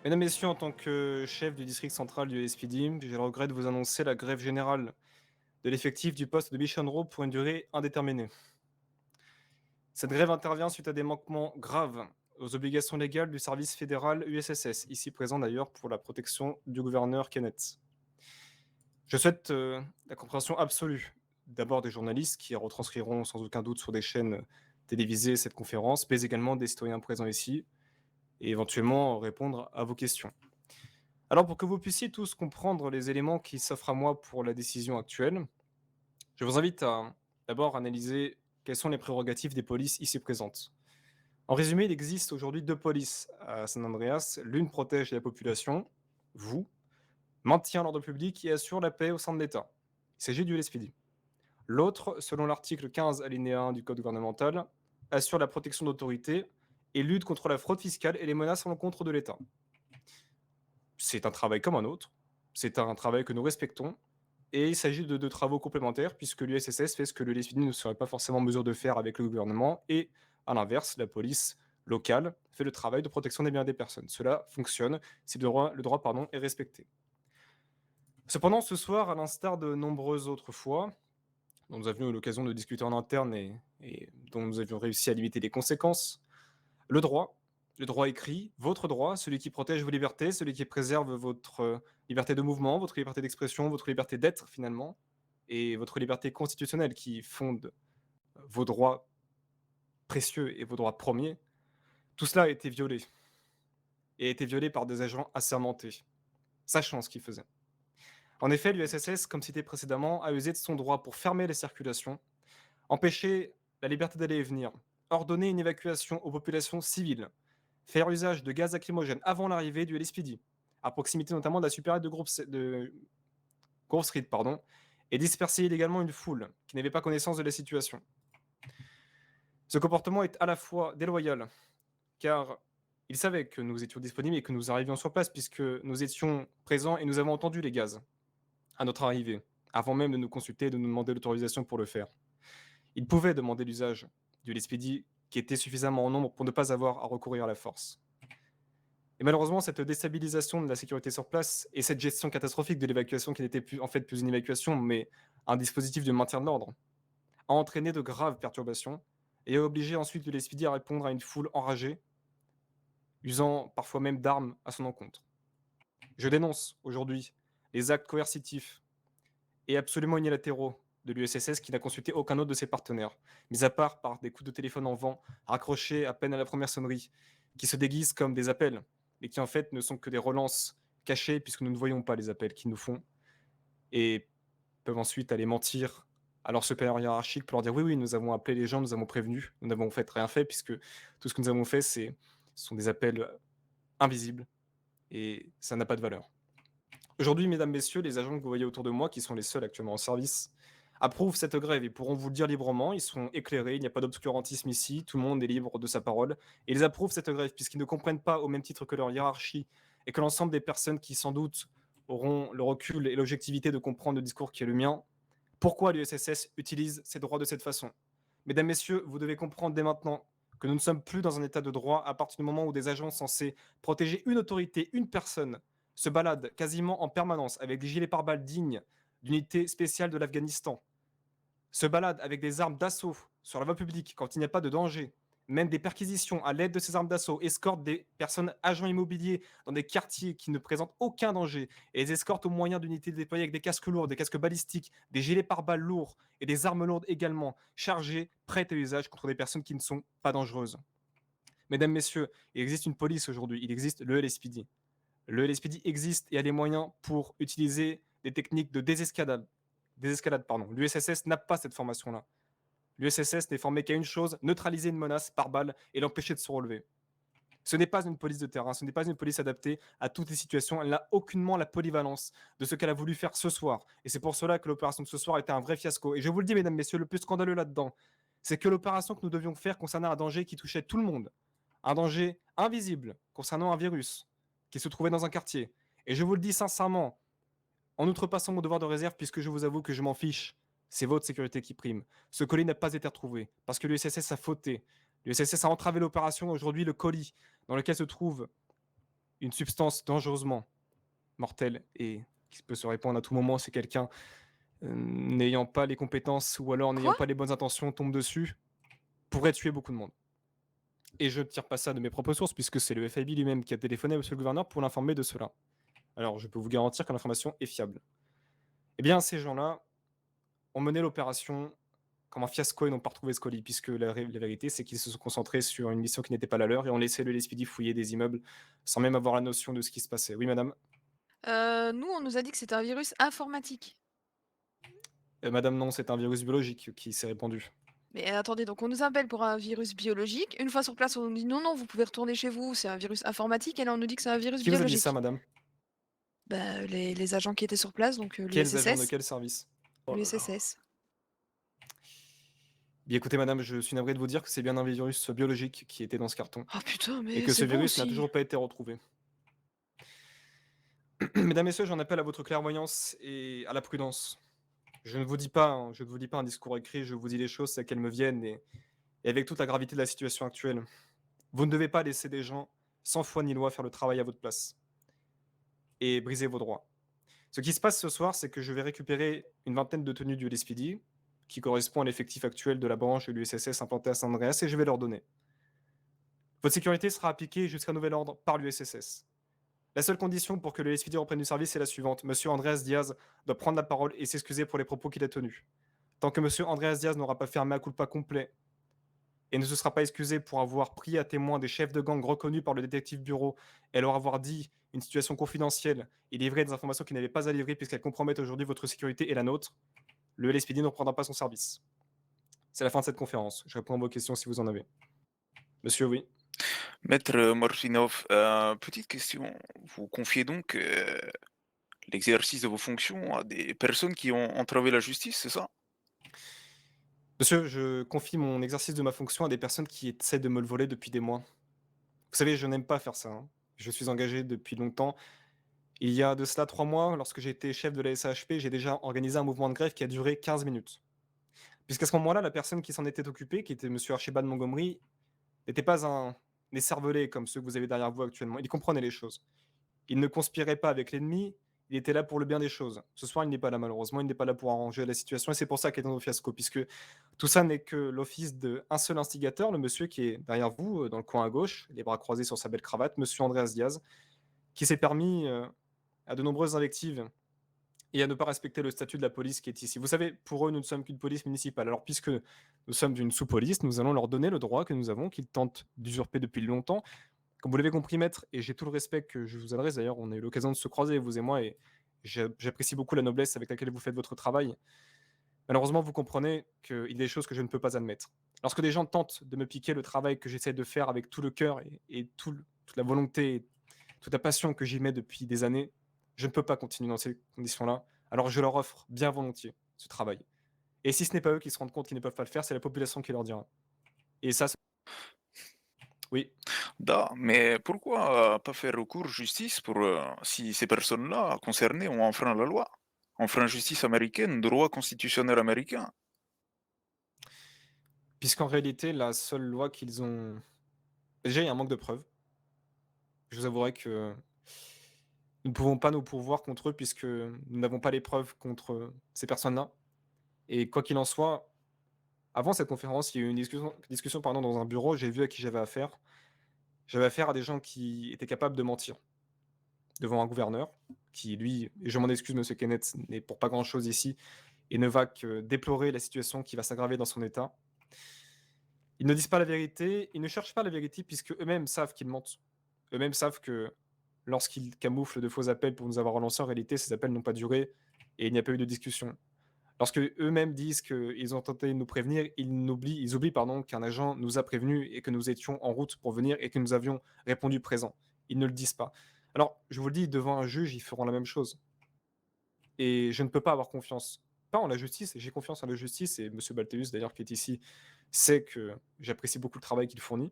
Mesdames, Messieurs, en tant que chef du district central du SPD, j'ai le regret de vous annoncer la grève générale de l'effectif du poste de Mission Row pour une durée indéterminée. Cette grève intervient suite à des manquements graves aux obligations légales du service fédéral USSS, ici présent d'ailleurs pour la protection du gouverneur Kenneth. Je souhaite la compréhension absolue d'abord des journalistes qui retranscriront sans aucun doute sur des chaînes télévisées cette conférence, mais également des citoyens présents ici et éventuellement répondre à vos questions. Alors, pour que vous puissiez tous comprendre les éléments qui s'offrent à moi pour la décision actuelle, je vous invite à d'abord analyser quelles sont les prérogatives des polices ici présentes. En résumé, il existe aujourd'hui deux polices à San Andreas. L'une protège la population, vous, maintient l'ordre public et assure la paix au sein de l'État. Il s'agit du LSPD. L'autre, selon l'article 15 alinéa 1 du Code gouvernemental, assure la protection d'autorité et lutte contre la fraude fiscale et les menaces à l'encontre de l'État. C'est un travail comme un autre, c'est un travail que nous respectons, et il s'agit de travaux complémentaires puisque l'USSS fait ce que le LSPD ne serait pas forcément en mesure de faire avec le gouvernement et, à l'inverse, la police locale fait le travail de protection des biens des personnes. Cela fonctionne si le droit est respecté. Cependant, ce soir, à l'instar de nombreuses autres fois, dont nous avions eu l'occasion de discuter en interne et dont nous avions réussi à limiter les conséquences, le droit, le droit écrit, votre droit, celui qui protège vos libertés, celui qui préserve votre liberté de mouvement, votre liberté d'expression, votre liberté d'être finalement, et votre liberté constitutionnelle qui fonde vos droits précieux et vos droits premiers, tout cela a été violé, et a été violé par des agents assermentés, sachant ce qu'ils faisaient. En effet, l'USSS, comme cité précédemment, a usé de son droit pour fermer les circulations, empêcher la liberté d'aller et venir, ordonner une évacuation aux populations civiles, faire usage de gaz lacrymogène avant l'arrivée du LSPD, à proximité notamment de la supérieure de Grove Street, et disperser illégalement une foule qui n'avait pas connaissance de la situation. Ce comportement est à la fois déloyal, car il savait que nous étions disponibles et que nous arrivions sur place, puisque nous étions présents et nous avons entendu les gaz à notre arrivée, avant même de nous consulter et de nous demander l'autorisation pour le faire. Il pouvait demander l'usage du LSPD qui était suffisamment en nombre pour ne pas avoir à recourir à la force. Et malheureusement, cette déstabilisation de la sécurité sur place et cette gestion catastrophique de l'évacuation, qui n'était plus, en fait plus une évacuation, mais un dispositif de maintien de l'ordre, a entraîné de graves perturbations et a obligé ensuite le LSPD à répondre à une foule enragée, usant parfois même d'armes à son encontre. Je dénonce aujourd'hui les actes coercitifs et absolument unilatéraux de l'USSS qui n'a consulté aucun autre de ses partenaires, mis à part par des coups de téléphone en vent, raccrochés à peine à la première sonnerie, qui se déguisent comme des appels, mais qui en fait ne sont que des relances cachées puisque nous ne voyons pas les appels qu'ils nous font, et peuvent ensuite aller mentir à leur supérieur hiérarchique pour leur dire oui, oui, nous avons appelé les gens, nous avons prévenu, nous n'avons en fait rien fait puisque tout ce que nous avons fait, ce sont des appels invisibles et ça n'a pas de valeur. Aujourd'hui, mesdames, messieurs, les agents que vous voyez autour de moi, qui sont les seuls actuellement en service, approuvent cette grève et pourront vous le dire librement. Ils sont éclairés, il n'y a pas d'obscurantisme ici, tout le monde est libre de sa parole. Et ils approuvent cette grève puisqu'ils ne comprennent pas, au même titre que leur hiérarchie, et que l'ensemble des personnes qui, sans doute, auront le recul et l'objectivité de comprendre le discours qui est le mien, pourquoi l'USSS utilise ses droits de cette façon. Mesdames, messieurs, vous devez comprendre dès maintenant que nous ne sommes plus dans un état de droit à partir du moment où des agents censés protéger une autorité, une personne, se baladent quasiment en permanence avec des gilets pare-balles dignes d'unités spéciales de l'Afghanistan, se baladent avec des armes d'assaut sur la voie publique quand il n'y a pas de danger, mènent des perquisitions à l'aide de ces armes d'assaut, escortent des personnes agents immobiliers dans des quartiers qui ne présentent aucun danger et les escortent au moyen d'unités déployées avec des casques lourds, des casques balistiques, des gilets pare-balles lourds et des armes lourdes également, chargées, prêtes à usage contre des personnes qui ne sont pas dangereuses. Mesdames, messieurs, il existe une police aujourd'hui, il existe le LSPD. Le LSPD existe et a les moyens pour utiliser des techniques de désescalade. L'USSS n'a pas cette formation-là. L'USSS n'est formé qu'à une chose, neutraliser une menace par balle et l'empêcher de se relever. Ce n'est pas une police de terrain, ce n'est pas une police adaptée à toutes les situations. Elle n'a aucunement la polyvalence de ce qu'elle a voulu faire ce soir. Et c'est pour cela que l'opération de ce soir était un vrai fiasco. Et je vous le dis, mesdames, messieurs, le plus scandaleux là-dedans, c'est que l'opération que nous devions faire concernait un danger qui touchait tout le monde. Un danger invisible concernant un virus qui se trouvait dans un quartier. Et je vous le dis sincèrement, en outrepassant mon devoir de réserve, puisque je vous avoue que je m'en fiche, c'est votre sécurité qui prime. Ce colis n'a pas été retrouvé parce que l'USSS a fauté. L'USSS a entravé l'opération. Aujourd'hui, le colis dans lequel se trouve une substance dangereusement mortelle et qui peut se répandre à tout moment si quelqu'un, n'ayant pas les compétences ou alors n'ayant Quoi? pas les bonnes intentions tombe dessus, pourrait tuer beaucoup de monde. Et je ne tire pas ça de mes propres sources puisque c'est le FIB lui-même qui a téléphoné à monsieur le gouverneur pour l'informer de cela. Alors je peux vous garantir que l'information est fiable. Eh bien, ces gens-là ont mené l'opération comme un fiasco et n'ont pas retrouvé ce colis puisque la vérité, c'est qu'ils se sont concentrés sur une mission qui n'était pas la leur et ont laissé le LSPD fouiller des immeubles sans même avoir la notion de ce qui se passait. Oui, madame? Nous, on nous a dit que c'était un virus informatique. Madame, non, c'est un virus biologique qui s'est répandu. Mais attendez, donc on nous appelle pour un virus biologique. Une fois sur place, on nous dit: «Non, non, vous pouvez retourner chez vous, c'est un virus informatique» et là, on nous dit que c'est un virus Qui vous a dit ça, biologique. madame? Bah, les agents qui étaient sur place, donc Quels agents de l'USSS. quel service? Oh là là. L'USSS. Bien écoutez madame, je suis navré de vous dire que c'est bien un virus biologique qui était dans ce carton Oh putain, et mais que ce c'est bon virus n'a aussi. toujours pas été retrouvé. Mesdames, messieurs, j'en appelle à votre clairvoyance et à la prudence. Je ne vous dis pas, je ne vous dis pas un discours écrit, je vous dis les choses telles qu'elles me viennent et avec toute la gravité de la situation actuelle. Vous ne devez pas laisser des gens sans foi ni loi faire le travail à votre place et briser vos droits. Ce qui se passe ce soir, c'est que je vais récupérer une vingtaine de tenues du LSPD qui correspond à l'effectif actuel de la branche de l'USSS implantée à San Andreas et je vais leur donner. Votre sécurité sera appliquée jusqu'à nouvel ordre par l'USSS. La seule condition pour que le LSPD reprenne du service est la suivante. Monsieur Andreas Diaz doit prendre la parole et s'excuser pour les propos qu'il a tenus. Tant que monsieur Andreas Diaz n'aura pas fait un mea culpa complet et ne se sera pas excusé pour avoir pris à témoin des chefs de gang reconnus par le détective bureau et leur avoir dit une situation confidentielle et livré des informations qu'il n'avait pas à livrer puisqu'elles compromettent aujourd'hui votre sécurité et la nôtre, le LSPD ne reprendra pas son service. C'est la fin de cette conférence. Je réponds à vos questions si vous en avez. Monsieur, oui. Maître Morfinov, petite question. Vous confiez donc l'exercice de vos fonctions à des personnes qui ont entravé la justice, c'est ça? Monsieur, je confie mon exercice de ma fonction à des personnes qui essaient de me le voler depuis des mois. Vous savez, je n'aime pas faire ça, hein. Je suis engagé depuis longtemps. Il y a de cela 3 mois, lorsque j'ai été chef de la SAHP, j'ai déjà organisé un mouvement de grève qui a duré 15 minutes. Puisqu'à ce moment-là, la personne qui s'en était occupée, qui était monsieur Archibald Montgomery, n'était pas un écervelé comme ceux que vous avez derrière vous actuellement. Il comprenait les choses. Il ne conspirait pas avec l'ennemi, il était là pour le bien des choses. Ce soir, il n'est pas là malheureusement, il n'est pas là pour arranger la situation et c'est pour ça qu'il est dans le fiasco, puisque tout ça n'est que l'office d'un seul instigateur, le monsieur qui est derrière vous, dans le coin à gauche, les bras croisés sur sa belle cravate, monsieur Andreas Diaz, qui s'est permis, à de nombreuses invectives et à ne pas respecter le statut de la police qui est ici. Vous savez, pour eux, nous ne sommes qu'une police municipale. Alors puisque nous sommes une sous-police, nous allons leur donner le droit que nous avons, qu'ils tentent d'usurper depuis longtemps. Comme vous l'avez compris, maître, et j'ai tout le respect que je vous adresse, d'ailleurs, on a eu l'occasion de se croiser, vous et moi, et j'apprécie beaucoup la noblesse avec laquelle vous faites votre travail. Malheureusement, vous comprenez qu'il y a des choses que je ne peux pas admettre. Lorsque des gens tentent de me piquer le travail que j'essaie de faire avec tout le cœur et toute la volonté, et toute la passion que j'y mets depuis des années, je ne peux pas continuer dans ces conditions-là. Alors je leur offre bien volontiers ce travail. Et si ce n'est pas eux qui se rendent compte qu'ils ne peuvent pas le faire, c'est la population qui leur dira. Et ça, oui. Da, mais pourquoi pas faire recours justice pour si ces personnes-là concernées ont enfreint la loi? Enfreint justice américaine, droit constitutionnel américain. Puisqu'en réalité, la seule loi qu'ils ont. Déjà, il y a un manque de preuves. Je vous avouerai que nous ne pouvons pas nous pourvoir contre eux puisque nous n'avons pas les preuves contre ces personnes-là. Et quoi qu'il en soit, avant cette conférence, il y a eu une discussion pardon, dans un bureau. J'ai vu à qui j'avais affaire. J'avais affaire à des gens qui étaient capables de mentir devant un gouverneur qui, lui, et je m'en excuse, monsieur Kenneth, n'est pour pas grand-chose ici et ne va que déplorer la situation qui va s'aggraver dans son état. Ils ne disent pas la vérité, ils ne cherchent pas la vérité puisque eux-mêmes savent qu'ils mentent. Eux-mêmes savent que lorsqu'ils camouflent de faux appels pour nous avoir relancés, en réalité, ces appels n'ont pas duré et il n'y a pas eu de discussion. Lorsque eux-mêmes disent qu'ils ont tenté de nous prévenir, ils oublient pardon, qu'un agent nous a prévenus et que nous étions en route pour venir et que nous avions répondu présent. Ils ne le disent pas. Alors, je vous le dis, devant un juge, ils feront la même chose. Et je ne peux pas avoir confiance, pas en la justice, j'ai confiance en la justice et monsieur Balteus d'ailleurs qui est ici, sait que j'apprécie beaucoup le travail qu'il fournit,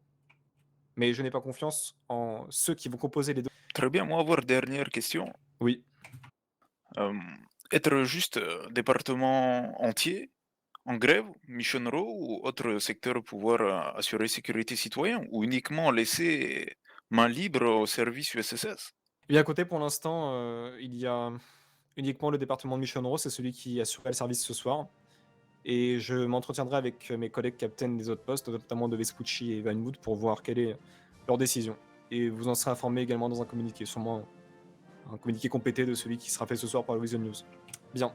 mais je n'ai pas confiance en ceux qui vont composer les 2. Très bien, moi, avoir dernière question. Oui. Euh, être juste département entier en grève, mission row ou autre secteur pour pouvoir assurer sécurité citoyen ou uniquement laisser Main libre au service USSS. Et à côté, pour l'instant, il y a uniquement le département de Mission Row, c'est celui qui assurait le service ce soir. Et je m'entretiendrai avec mes collègues capitaines des autres postes, notamment de Vespucci et Van Wood, pour voir quelle est leur décision. Et vous en serez informé également dans un communiqué, sûrement un communiqué complété de celui qui sera fait ce soir par le Vision News. Bien,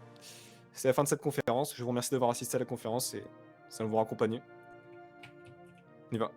c'est la fin de cette conférence. Je vous remercie d'avoir assisté à la conférence et ça va vous raccompagner. On y va.